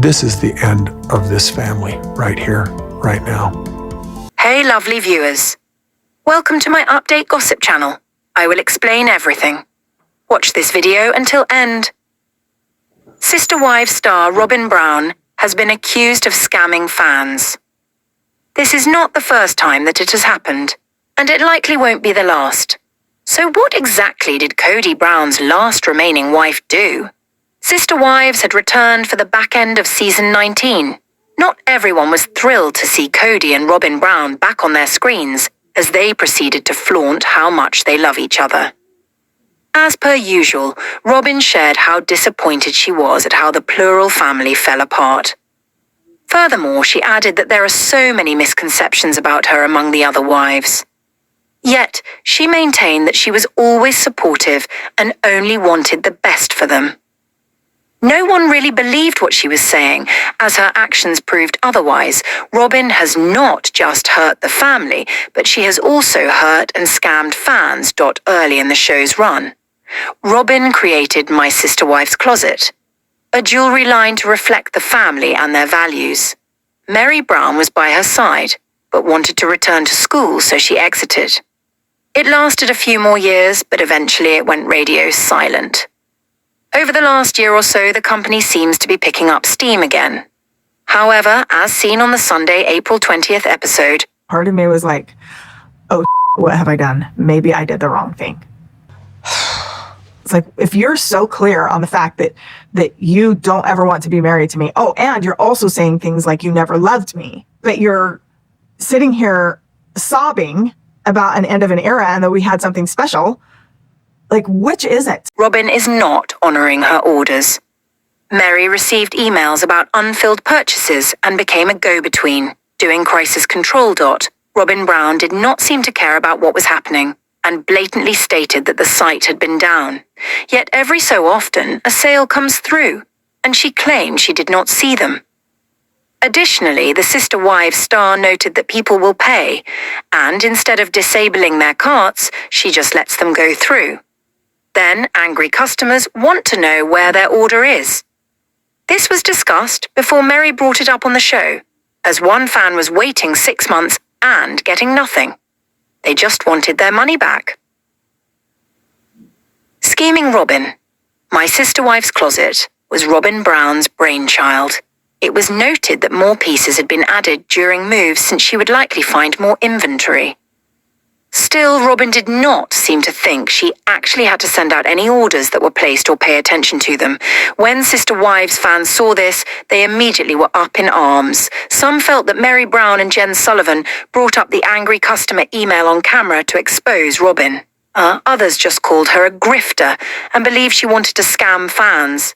This is the end of this family right here, right now. Hey lovely viewers. Welcome to my update gossip channel. I will explain everything. Watch this video until end. Sister Wives star Robyn Brown has been accused of scamming fans. This is not the first time that it has happened, and it likely won't be the last. So what exactly did Kody Brown's last remaining wife do? Sister Wives had returned for the back end of season 19. Not everyone was thrilled to see Kody and Robyn Brown back on their screens as they proceeded to flaunt how much they love each other. As per usual, Robyn shared how disappointed she was at how the plural family fell apart. Furthermore, she added that there are so many misconceptions about her among the other wives. Yet, she maintained that she was always supportive and only wanted the best for them. No one really believed what she was saying, as her actions proved otherwise. Robyn has not just hurt the family, but she has also hurt and scammed fans. Early in the show's run, Robyn created My Sister Wife's Closet, a jewelry line to reflect the family and their values. Meri Brown was by her side, but wanted to return to school, so she exited. It lasted a few more years, but eventually it went radio silent. Over the last year or so, the company seems to be picking up steam again. However, as seen on the Sunday, April 20th episode, part of me was like, oh, what have I done? Maybe I did the wrong thing. It's like, if you're so clear on the fact that you don't ever want to be married to me, oh, and you're also saying things like you never loved me, but you're sitting here sobbing about an end of an era and that we had something special, like, which is it? Robyn is not honoring her orders. Meri received emails about unfilled purchases and became a go-between, doing crisis control. Robyn Brown did not seem to care about what was happening and blatantly stated that the site had been down. Yet every so often, a sale comes through, and she claimed she did not see them. Additionally, the Sister Wives star noted that people will pay, and instead of disabling their carts, she just lets them go through. Then, angry customers want to know where their order is. This was discussed before Meri brought it up on the show, as one fan was waiting 6 months and getting nothing. They just wanted their money back. Scheming Robyn. My Sister Wife's Closet was Robyn Brown's brainchild. It was noted that more pieces had been added during moves since she would likely find more inventory. Still, Robyn did not seem to think she actually had to send out any orders that were placed or pay attention to them. When Sister Wives fans saw this, they immediately were up in arms. Some felt that Meri Brown and Jen Sullivan brought up the angry customer email on camera to expose Robyn. Others just called her a grifter and believed she wanted to scam fans.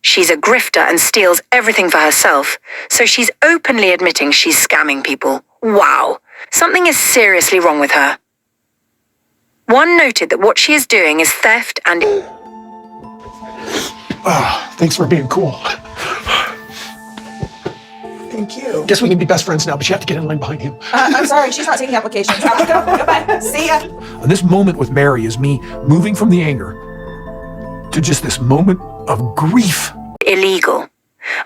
She's a grifter and steals everything for herself, so she's openly admitting she's scamming people. Wow. Something is seriously wrong with her. One noted that what she is doing is theft and... Thanks for being cool. Thank you. Guess we can be best friends now, but you have to get in line behind him. I'm sorry, she's not taking applications. Have to go. Goodbye. See ya. And this moment with Meri is me moving from the anger to just this moment of grief. Illegal.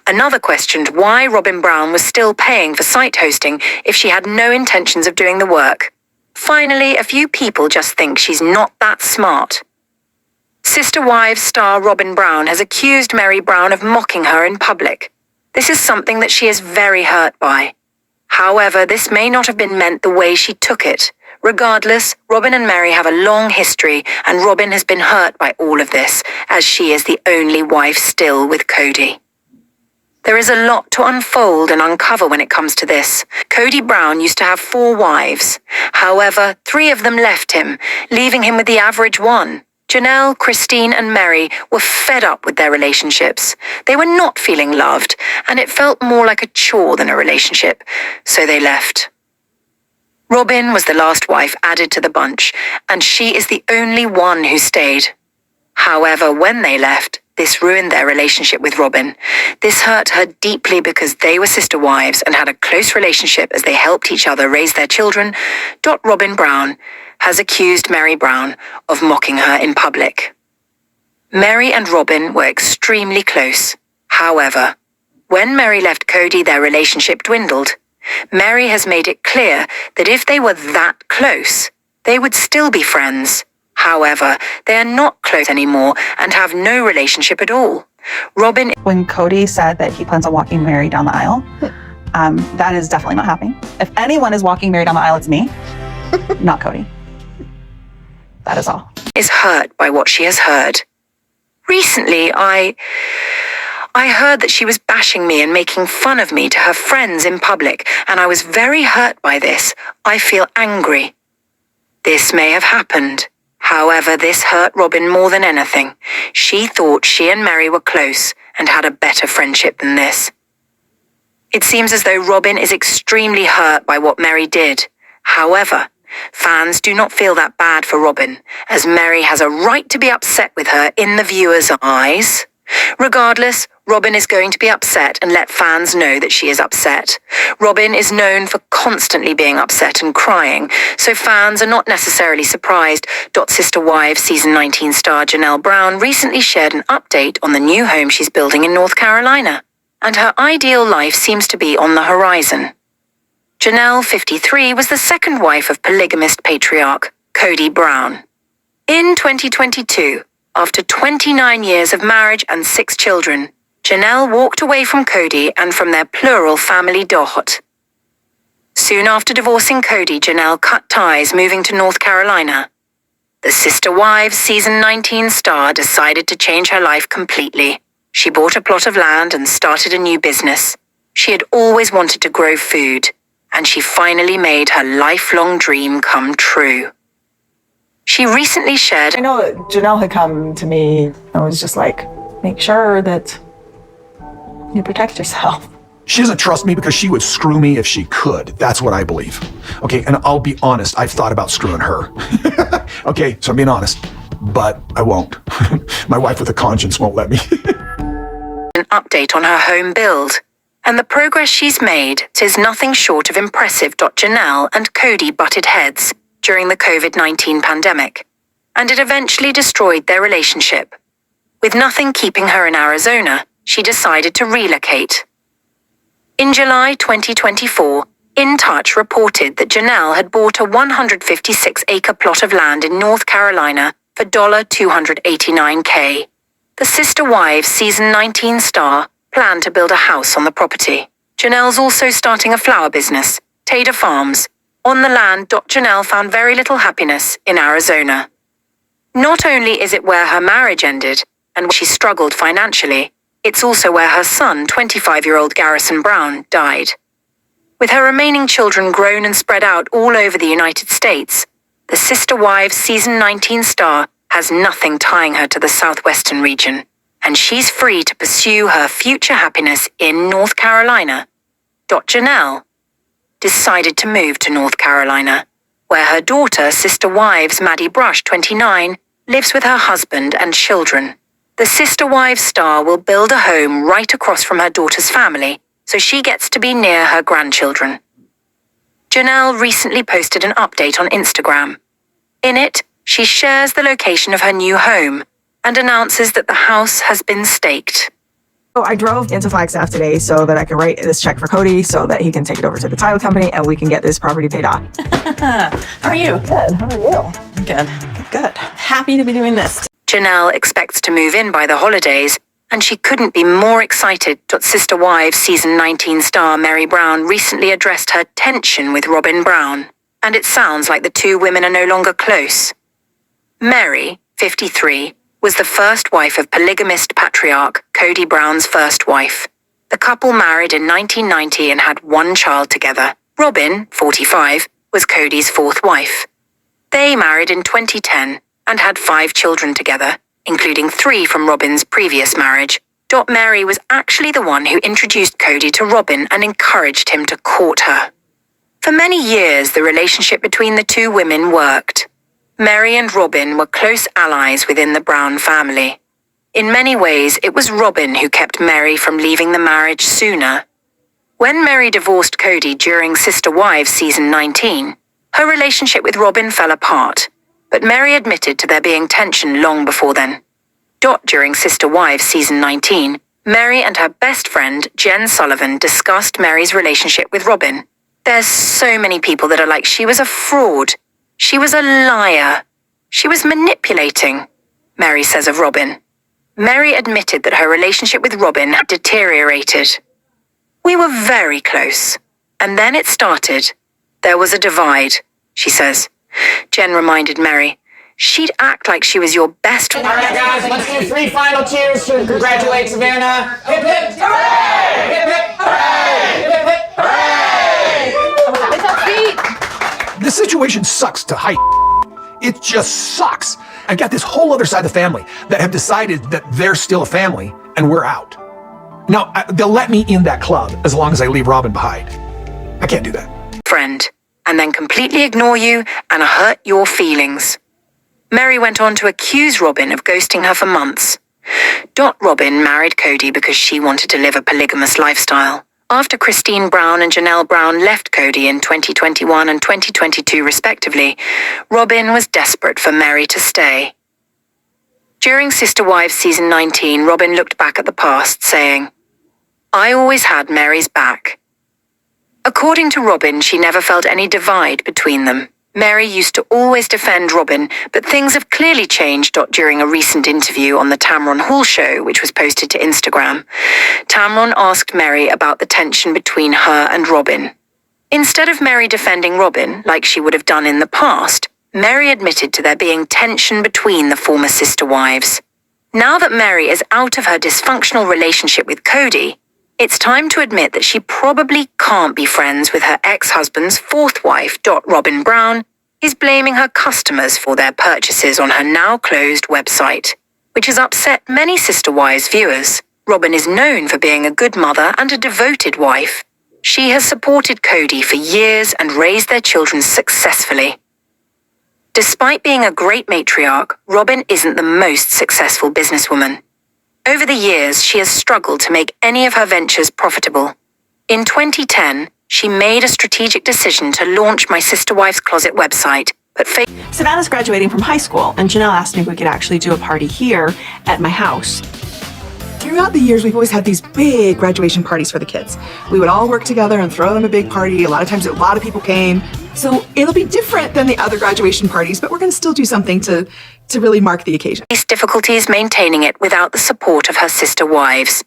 Another questioned why Robyn Brown was still paying for site hosting if she had no intentions of doing the work. Finally, a few people just think she's not that smart. Sister Wives star Robyn Brown has accused Meri Brown of mocking her in public. This is something that she is very hurt by. However, this may not have been meant the way she took it. Regardless, Robyn and Meri have a long history, and Robyn has been hurt by all of this, as she is the only wife still with Kody. There is a lot to unfold and uncover when it comes to this. Kody Brown used to have 4 wives. However, 3 of them left him, leaving him with the average one. Janelle, Christine, and Meri were fed up with their relationships. They were not feeling loved, and it felt more like a chore than a relationship, so they left. Robyn was the last wife added to the bunch, and she is the only one who stayed. However, when they left, this ruined their relationship with Robyn. This hurt her deeply because they were sister wives and had a close relationship as they helped each other raise their children. Robyn Brown has accused Meri Brown of mocking her in public. Meri and Robyn were extremely close. However, When Meri left Kody, their relationship dwindled. Meri has made it clear that if they were that close, they would still be friends. However, they are not close anymore and have no relationship at all. Robyn... When Kody said that he plans on walking Meri down the aisle, that is definitely not happening. If anyone is walking Meri down the aisle, it's me, not Kody. That is all. ...is hurt by what she has heard. Recently, I heard that she was bashing me and making fun of me to her friends in public, and I was very hurt by this. I feel angry. This may have happened. However, this hurt Robyn more than anything. She thought she and Meri were close and had a better friendship than this. It seems as though Robyn is extremely hurt by what Meri did. However, fans do not feel that bad for Robyn, as Meri has a right to be upset with her in the viewers' eyes. Regardless, Robyn is going to be upset and let fans know that she is upset. Robyn is known for constantly being upset and crying, so fans are not necessarily surprised. Sister Wives Season 19 star Janelle Brown recently shared an update on the new home she's building in North Carolina, and her ideal life seems to be on the horizon. Janelle, 53, was the second wife of polygamist patriarch Kody Brown. In 2022, after 29 years of marriage and 6 children, Janelle walked away from Kody and from their plural family Dot. Soon after divorcing Kody, Janelle cut ties, moving to North Carolina. The Sister Wives Season 19 star decided to change her life completely. She bought a plot of land and started a new business. She had always wanted to grow food, and she finally made her lifelong dream come true. She recently shared... I know that Janelle had come to me and was just like, make sure that you protect yourself. She doesn't trust me because she would screw me if she could. That's what I believe. Okay, and I'll be honest, I've thought about screwing her. Okay, so I'm being honest, but I won't. My wife with a conscience won't let me. An update on her home build, and the progress she's made is nothing short of impressive. Janelle and Kody butted heads during the COVID-19 pandemic, and it eventually destroyed their relationship. With nothing keeping her in Arizona, she decided to relocate. In July 2024, In Touch reported that Janelle had bought a 156-acre plot of land in North Carolina for $289K. The Sister Wives Season 19 star planned to build a house on the property. Janelle's also starting a flower business, Tater Farms, on the land. Janelle found very little happiness in Arizona. Not only is it where her marriage ended and where she struggled financially, it's also where her son, 25-year-old Garrison Brown, died. With her remaining children grown and spread out all over the United States, the Sister Wives Season 19 star has nothing tying her to the southwestern region, and she's free to pursue her future happiness in North Carolina. Janelle decided to move to North Carolina, where her daughter, Sister Wives Maddie Brush, 29, lives with her husband and children. The Sister Wives star will build a home right across from her daughter's family, so she gets to be near her grandchildren. Janelle recently posted an update on Instagram. In it, she shares the location of her new home and announces that the house has been staked. So I drove into Flagstaff today so that I could write this check for Kody so that he can take it over to the title company and we can get this property paid off. How are you? Good. How are you? Good. Good. Happy to be doing this. Janelle expects to move in by the holidays, and she couldn't be more excited. Sister Wives Season 19 star Meri Brown recently addressed her tension with Robyn Brown, and it sounds like the two women are no longer close. Meri, 53, was the first wife of polygamist patriarch Kody Brown's first wife. The couple married in 1990 and had one child together. Robyn, 45, was Kody's fourth wife. They married in 2010 and had 5 children together, including 3 from Robyn's previous marriage. Meri was actually the one who introduced Kody to Robyn and encouraged him to court her. For many years, the relationship between the two women worked. Meri and Robyn were close allies within the Brown family. In many ways, it was Robyn who kept Meri from leaving the marriage sooner. When Meri divorced Kody during Sister Wives Season 19, her relationship with Robyn fell apart, but Meri admitted to there being tension long before then. During Sister Wives Season 19, Meri and her best friend, Jen Sullivan, discussed Meri's relationship with Robyn. There's so many people that are like, she was a fraud. She was a liar. She was manipulating, Meri says of Robyn. Meri admitted that her relationship with Robyn had deteriorated. We were very close. And then it started. There was a divide, she says. Jen reminded Meri, she'd act like she was your best friend. All right, guys, let's do 3 final cheers to congratulate Savanah. Hip, hip, hooray! Hip, hip, hooray! Hip, hip, hooray! Lift up feet. This situation sucks to height. It just sucks. I've got this whole other side of the family that have decided that they're still a family and we're out. Now, they'll let me in that club as long as I leave Robyn behind. I can't do that. Friend, and then completely ignore you and hurt your feelings. Meri went on to accuse Robyn of ghosting her for months. Robyn married Kody because she wanted to live a polygamous lifestyle. After Christine Brown and Janelle Brown left Kody in 2021 and 2022 respectively, Robyn was desperate for Meri to stay. During Sister Wives season 19, Robyn looked back at the past, saying, "I always had Meri's back." According to Robyn, she never felt any divide between them. Meri used to always defend Robyn, but things have clearly changed. During a recent interview on the Tamron Hall show, which was posted to Instagram, Tamron asked Meri about the tension between her and Robyn. Instead of Meri defending Robyn, like she would have done in the past, Meri admitted to there being tension between the former sister wives. Now that Meri is out of her dysfunctional relationship with Kody, it's time to admit that she probably can't be friends with her ex-husband's fourth wife. Robyn Brown is blaming her customers for their purchases on her now-closed website, which has upset many Sister Wives viewers. Robyn is known for being a good mother and a devoted wife. She has supported Kody for years and raised their children successfully. Despite being a great matriarch, Robyn isn't the most successful businesswoman. Over the years, she has struggled to make any of her ventures profitable. In 2010, she made a strategic decision to launch My Sister Wife's Closet website, but Savannah's graduating from high school, and Janelle asked me if we could actually do a party here at my house. Throughout the years, we've always had these big graduation parties for the kids. We would all work together and throw them a big party. A lot of times, a lot of people came. So it'll be different than the other graduation parties, but we're going to still do something to really mark the occasion. faced difficulties maintaining it without the support of her sister wives.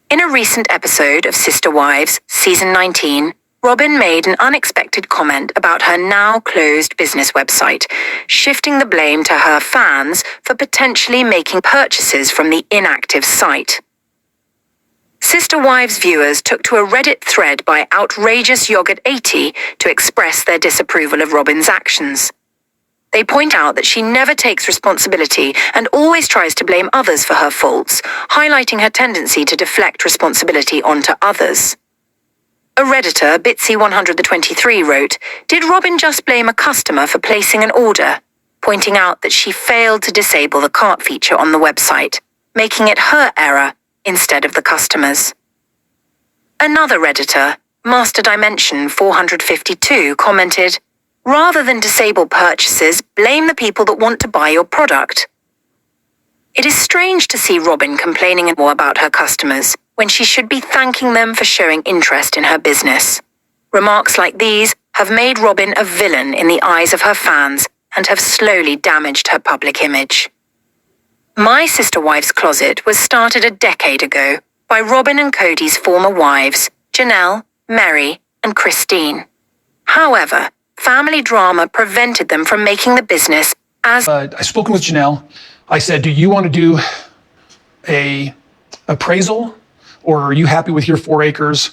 In a recent episode of Sister Wives, season 19, Robyn made an unexpected comment about her now-closed business website, shifting the blame to her fans for potentially making purchases from the inactive site. Sister Wives viewers took to a Reddit thread by Outrageous Yogurt 80 to express their disapproval of Robyn's actions. They point out that she never takes responsibility and always tries to blame others for her faults, highlighting her tendency to deflect responsibility onto others. A Redditor, Bitsy123, wrote, "Did Robyn just blame a customer for placing an order?" pointing out that she failed to disable the cart feature on the website, making it her error instead of the customer's. Another Redditor, Master Dimension 452, commented, "Rather than disable purchases, blame the people that want to buy your product." It is strange to see Robyn complaining more about her customers when she should be thanking them for showing interest in her business. Remarks like these have made Robyn a villain in the eyes of her fans and have slowly damaged her public image. My Sister Wife's Closet was started a decade ago by Robyn and Kody's former wives, Janelle, Meri, and Christine. However, family drama prevented them from making the business as I've spoken with Janelle. I said, do you want to do a appraisal, or are you happy with your 4 acres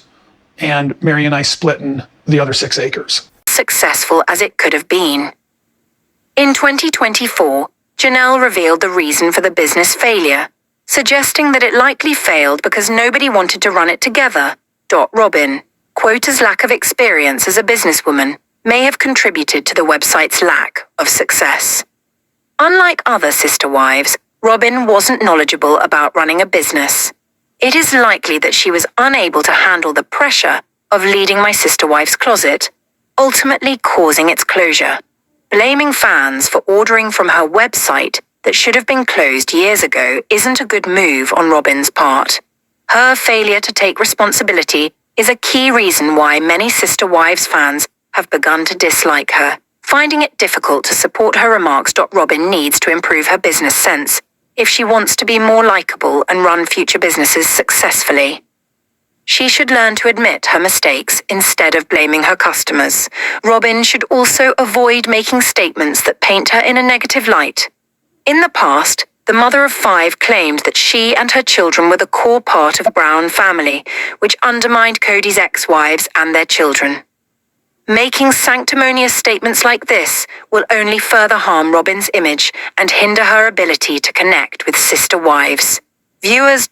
and Meri and I splitting the other 6 acres? successful as it could have been. In 2024, Janelle revealed the reason for the business failure, suggesting that it likely failed because nobody wanted to run it together. Robyn, quota's lack of experience as a businesswoman, may have contributed to the website's lack of success. Unlike other sister wives, Robyn wasn't knowledgeable about running a business. It is likely that she was unable to handle the pressure of leading My Sister Wife's Closet, ultimately causing its closure. Blaming fans for ordering from her website that should have been closed years ago isn't a good move on Robyn's part. Her failure to take responsibility is a key reason why many Sister Wives fans have begun to dislike her, finding it difficult to support her remarks. Robyn needs to improve her business sense if she wants to be more likable and run future businesses successfully. She should learn to admit her mistakes instead of blaming her customers. Robyn should also avoid making statements that paint her in a negative light. In the past, the mother of 5 claimed that she and her children were the core part of the Brown family, which undermined Kody's ex-wives and their children. Making sanctimonious statements like this will only further harm Robyn's image and hinder her ability to connect with Sister Wives. Viewers.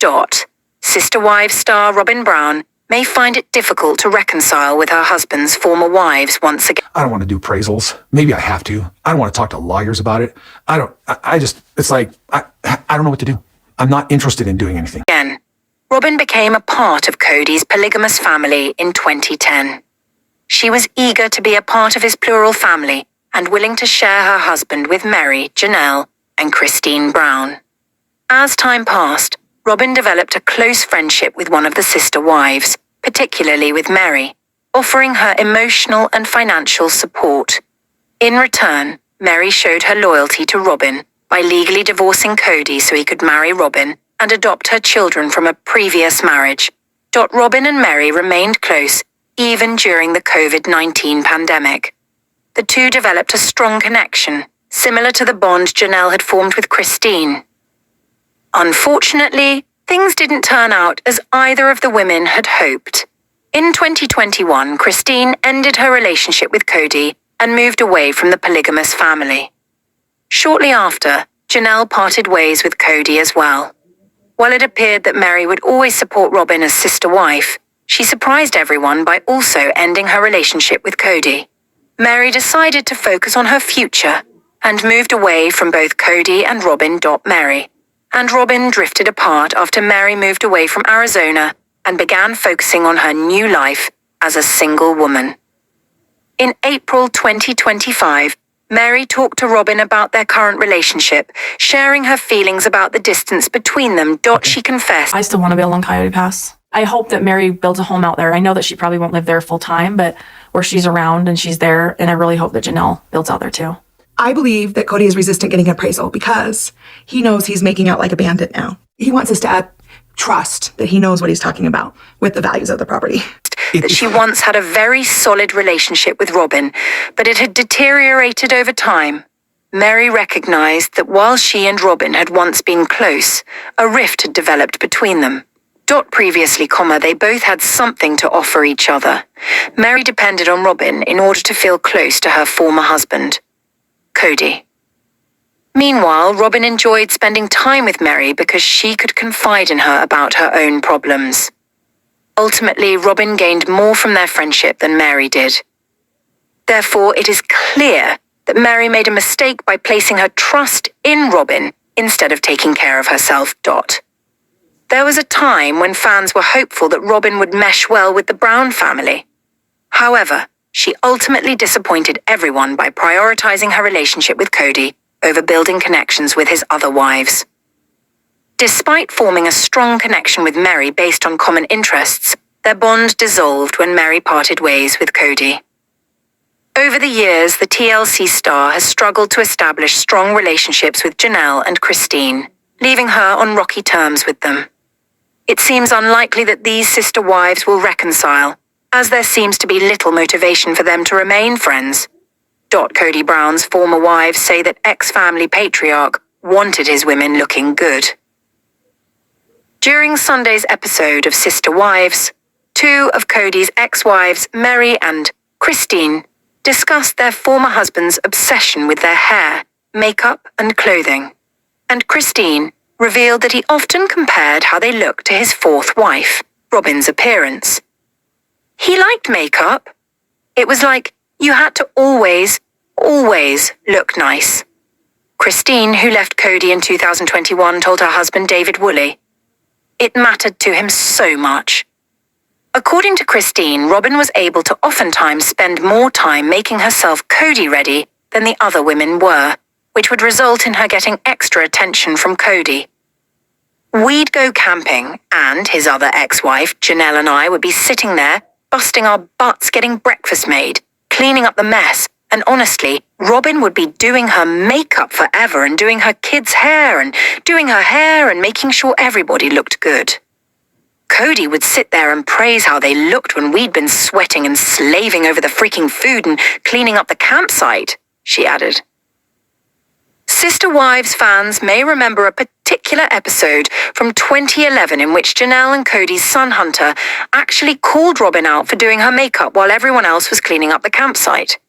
Sister Wives star Robyn Brown may find it difficult to reconcile with her husband's former wives once again. I don't want to do appraisals. Maybe I have to. I don't want to talk to lawyers about it. It's like, I don't know what to do. I'm not interested in doing anything. Robyn became a part of Kody's polygamous family in 2010. She was eager to be a part of his plural family and willing to share her husband with Meri, Janelle, and Christine Brown. As time passed, Robyn developed a close friendship with one of the sister wives, particularly with Meri, offering her emotional and financial support. In return, Meri showed her loyalty to Robyn by legally divorcing Kody so he could marry Robyn and adopt her children from a previous marriage. Robyn and Meri remained close even during the COVID-19 pandemic. The two developed a strong connection, similar to the bond Janelle had formed with Christine. Unfortunately, things didn't turn out as either of the women had hoped. In 2021, Christine ended her relationship with Kody and moved away from the polygamous family. Shortly after, Janelle parted ways with Kody as well. While it appeared that Meri would always support Robyn as sister wife, she surprised everyone by also ending her relationship with Kody. Meri decided to focus on her future and moved away from both Kody and Robyn. Meri and Robyn drifted apart after Meri moved away from Arizona and began focusing on her new life as a single woman. In April 2025, Meri talked to Robyn about their current relationship, sharing her feelings about the distance between them. She confessed, I still want to build on Coyote Pass. I hope that Meri builds a home out there. I know that she probably won't live there full time, but where she's around and she's there, and I really hope that Janelle builds out there too. I believe that Kody is resistant getting an appraisal because he knows he's making out like a bandit now. He wants us to add trust that he knows what he's talking about with the values of the property. that she once had a very solid relationship with Robyn, but it had deteriorated over time. Meri recognized that while she and Robyn had once been close, a rift had developed between them. Previously, they both had something to offer each other. Meri depended on Robyn in order to feel close to her former husband, Kody. Meanwhile, Robyn enjoyed spending time with Meri because she could confide in her about her own problems. Ultimately, Robyn gained more from their friendship than Meri did. Therefore, it is clear that Meri made a mistake by placing her trust in Robyn instead of taking care of herself. There was a time when fans were hopeful that Robyn would mesh well with the Brown family. However, she ultimately disappointed everyone by prioritizing her relationship with Kody over building connections with his other wives. Despite forming a strong connection with Meri based on common interests, their bond dissolved when Meri parted ways with Kody. Over the years, the TLC star has struggled to establish strong relationships with Janelle and Christine, leaving her on rocky terms with them. It seems unlikely that these sister wives will reconcile, as there seems to be little motivation for them to remain friends. Kody Brown's former wives say that ex-family patriarch wanted his women looking good. During Sunday's episode of Sister Wives, two of Kody's ex-wives, Meri and Christine, discussed their former husband's obsession with their hair, makeup, and clothing. And Christine revealed that he often compared how they looked to his fourth wife, Robyn's appearance. He liked makeup. It was like you had to always look nice. Christine, who left Kody in 2021, told her husband Devid it mattered to him so much. According to Christine, Robyn was able to oftentimes spend more time making herself Kody ready than the other women were, which would result in her getting extra attention from Kody. We'd go camping, and his other ex-wife, Janelle, and I would be sitting there, busting our butts getting breakfast made, cleaning up the mess, and honestly, Robyn would be doing her makeup forever and doing her kids' hair and doing her hair and making sure everybody looked good. Kody would sit there and praise how they looked when we'd been sweating and slaving over the freaking food and cleaning up the campsite, she added. Sister Wives fans may remember a particular episode from 2011 in which Janelle and Kody's son Hunter actually called Robyn out for doing her makeup while everyone else was cleaning up the campsite.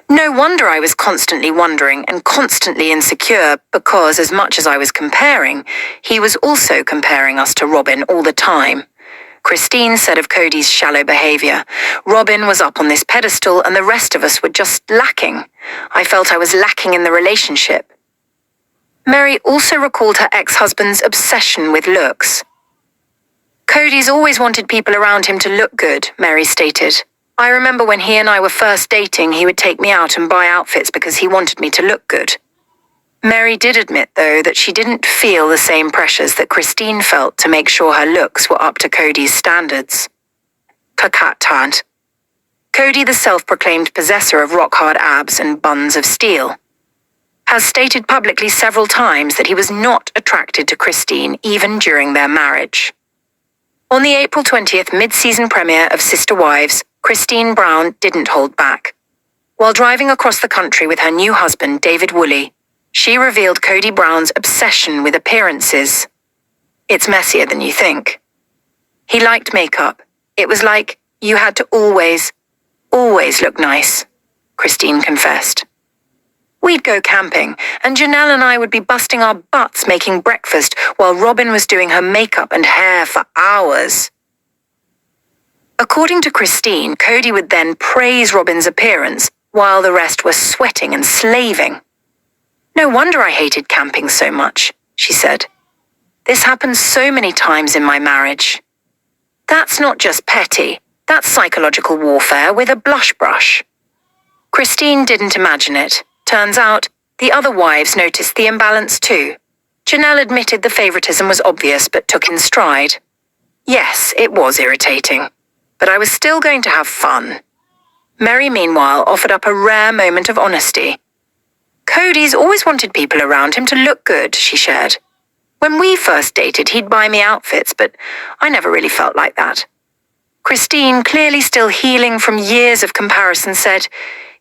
No wonder I was constantly wondering and constantly insecure because as much as I was comparing, he was also comparing us to Robyn all the time. Christine said of Kody's shallow behavior, Robyn was up on this pedestal and the rest of us were just lacking. I felt I was lacking in the relationship. Meri also recalled her ex-husband's obsession with looks. Kody's always wanted people around him to look good, Meri stated. I remember when he and I were first dating, he would take me out and buy outfits because he wanted me to look good. Meri did admit, though, that she didn't feel the same pressures that Christine felt to make sure her looks were up to Kody's standards. Kakat. Kody, the self-proclaimed possessor of rock-hard abs and buns of steel, has stated publicly several times that he was not attracted to Christine even during their marriage. On the April 20th mid-season premiere of Sister Wives, Christine Brown didn't hold back. While driving across the country with her new husband, Devid Woolley, she revealed Kody Brown's obsession with appearances. It's messier than you think. He liked makeup. It was like you had to always look nice, Christine confessed. We'd go camping, and Janelle and I would be busting our butts making breakfast while Robyn was doing her makeup and hair for hours. According to Christine, Kody would then praise Robyn's appearance while the rest were sweating and slaving. No wonder I hated camping so much, she said. This happened so many times in my marriage. That's not just petty, that's psychological warfare with a blush brush. Christine didn't imagine it. Turns out, the other wives noticed the imbalance too. Janelle admitted the favoritism was obvious but took in stride. Yes, it was irritating, but I was still going to have fun. Meri, meanwhile, offered up a rare moment of honesty. Kody's always wanted people around him to look good, she shared. When we first dated, he'd buy me outfits, but I never really felt like that. Christine, clearly still healing from years of comparison, said,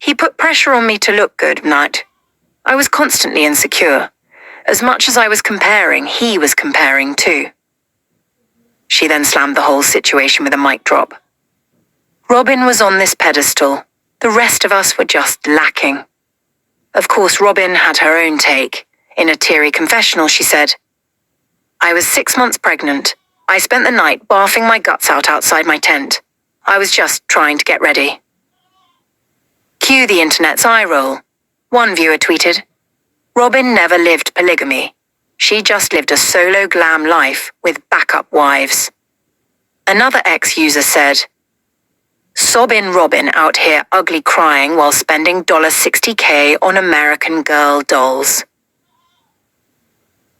he put pressure on me to look good, Night. I was constantly insecure. As much as I was comparing, he was comparing too. She then slammed the whole situation with a mic drop. Robyn was on this pedestal. The rest of us were just lacking. Of course, Robyn had her own take. In a teary confessional, she said, I was 6 months pregnant. I spent the night barfing my guts out outside my tent. I was just trying to get ready. Cue the internet's eye roll. One viewer tweeted, Robyn never lived polygamy. She just lived a solo glam life with backup wives. Another ex-user said, Sobbin' Robyn out here ugly crying while spending $60K on American Girl dolls.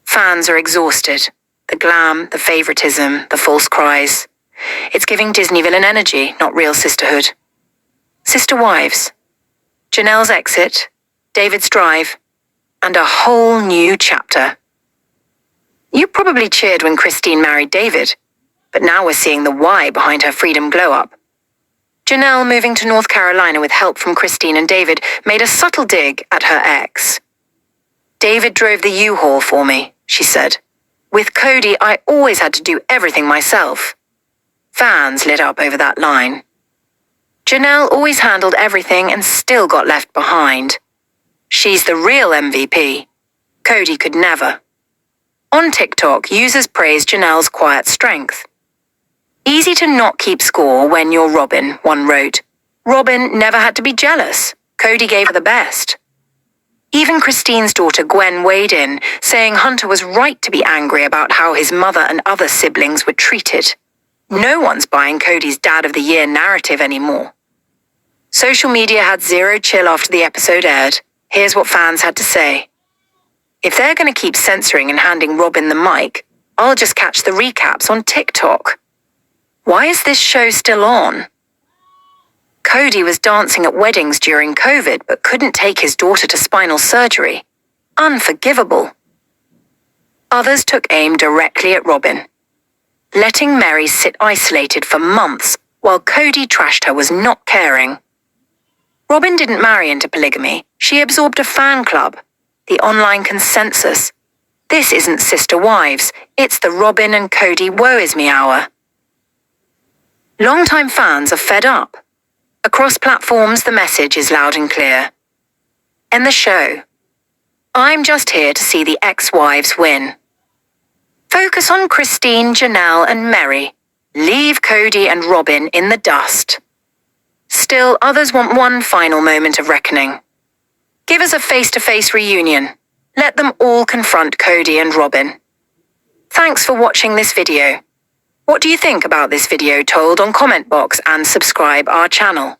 Fans are exhausted. The glam, the favoritism, the false cries. It's giving Disney villain energy, not real sisterhood. Sister Wives. Janelle's exit, David's drive, and a whole new chapter. You probably cheered when Christine married Devid, but now we're seeing the why behind her freedom glow-up. Janelle, moving to North Carolina with help from Christine and Devid, made a subtle dig at her ex. Devid drove the U-Haul for me, she said. With Kody, I always had to do everything myself. Fans lit up over that line. Janelle always handled everything and still got left behind. She's the real MVP. Kody could never. On TikTok, users praised Janelle's quiet strength. Easy to not keep score when you're Robyn, one wrote. Robyn never had to be jealous. Kody gave her the best. Even Christine's daughter Gwen weighed in, saying Hunter was right to be angry about how his mother and other siblings were treated. No one's buying Kody's Dad of the Year narrative anymore. Social media had zero chill after the episode aired. Here's what fans had to say. If they're going to keep censoring and handing Robyn the mic, I'll just catch the recaps on TikTok. Why is this show still on? Kody was dancing at weddings during COVID but couldn't take his daughter to spinal surgery. Unforgivable. Others took aim directly at Robyn. Letting Meri sit isolated for months while Kody trashed her was not caring. Robyn didn't marry into polygamy. She absorbed a fan club, the online consensus. This isn't Sister Wives, it's the Robyn and Kody woe is me hour. Longtime fans are fed up. Across platforms, the message is loud and clear. End the show. I'm just here to see the ex-wives win. Focus on Christine, Janelle, and Meri. Leave Kody and Robyn in the dust. Still, others want one final moment of reckoning. Give us a face-to-face reunion. Let them all confront Kody and Robyn. Thanks for watching this video. What do you think about this video? Told on comment box and subscribe our channel.